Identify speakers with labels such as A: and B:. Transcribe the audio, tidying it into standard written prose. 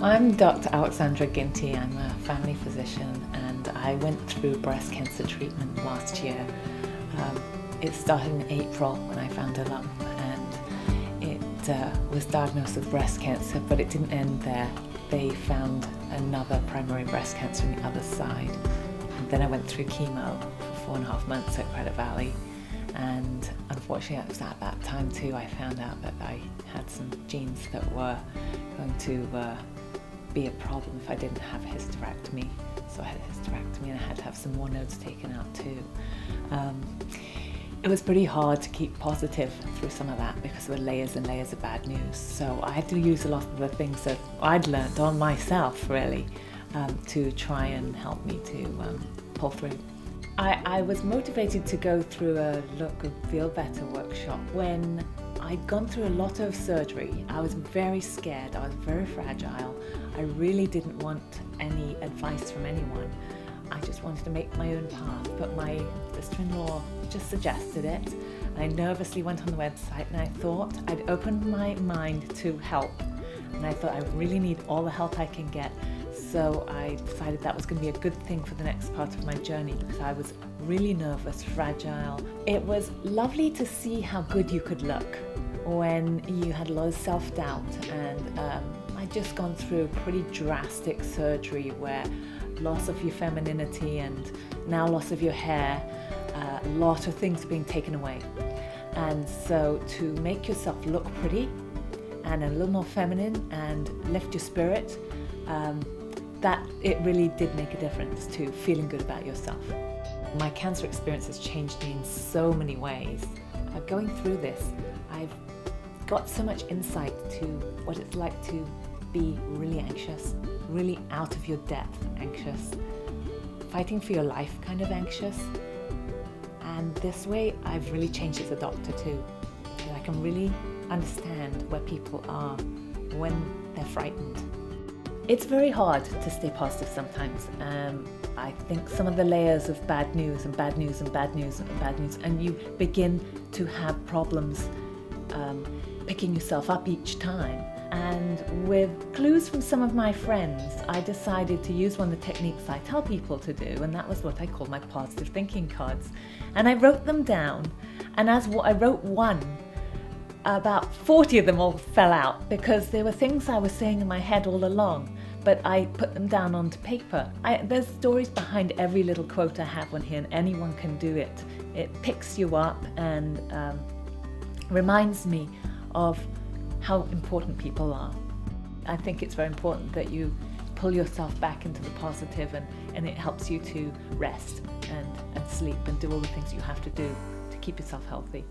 A: I'm Dr. Alexandra Ginty. I'm a family physician and I went through breast cancer treatment last year. It started in April when I found a lump and it was diagnosed with breast cancer, but it didn't end there. They found another primary breast cancer on the other side. And then I went through chemo for 4.5 months at Credit Valley. And unfortunately, it was at that time too I found out that I had some genes that were going to be a problem if I didn't have a hysterectomy. So I had a hysterectomy and I had to have some more nodes taken out too. It was pretty hard to keep positive through some of that because there were layers and layers of bad news. So I had to use a lot of the things that I'd learned on myself really to try and help me to pull through. I was motivated to go through a Look and Feel Better workshop when I'd gone through a lot of surgery. I was very scared, I was very fragile. I really didn't want any advice from anyone. I just wanted to make my own path, but my sister-in-law just suggested it. And I nervously went on the website and I thought I'd opened my mind to help. And I thought I really need all the help I can get. So I decided that was going to be a good thing for the next part of my journey because I was really nervous, fragile. It was lovely to see how good you could look when you had a lot of self-doubt, and I'd just gone through a pretty drastic surgery where loss of your femininity and now loss of your hair, a lot of things being taken away. And so to make yourself look pretty and a little more feminine and lift your spirit, that it really did make a difference to feeling good about yourself. My cancer experience has changed me in so many ways. Going through this, I've got so much insight to what it's like to be really anxious, really out of your depth anxious, fighting for your life kind of anxious. And this way I've really changed as a doctor too. I can really understand where people are when they're frightened. It's very hard to stay positive sometimes. I think some of the layers of bad news and bad news and bad news and bad news, and you begin to have problems picking yourself up each time. And with clues from some of my friends, I decided to use one of the techniques I tell people to do, and that was what I call my positive thinking cards. And I wrote them down, and as I wrote one, about 40 of them all fell out because there were things I was saying in my head all along, but I put them down onto paper. There's stories behind every little quote I have on here, and anyone can do it. It picks you up and reminds me of how important people are. I think it's very important that you pull yourself back into the positive, and it helps you to rest and sleep and do all the things you have to do to keep yourself healthy.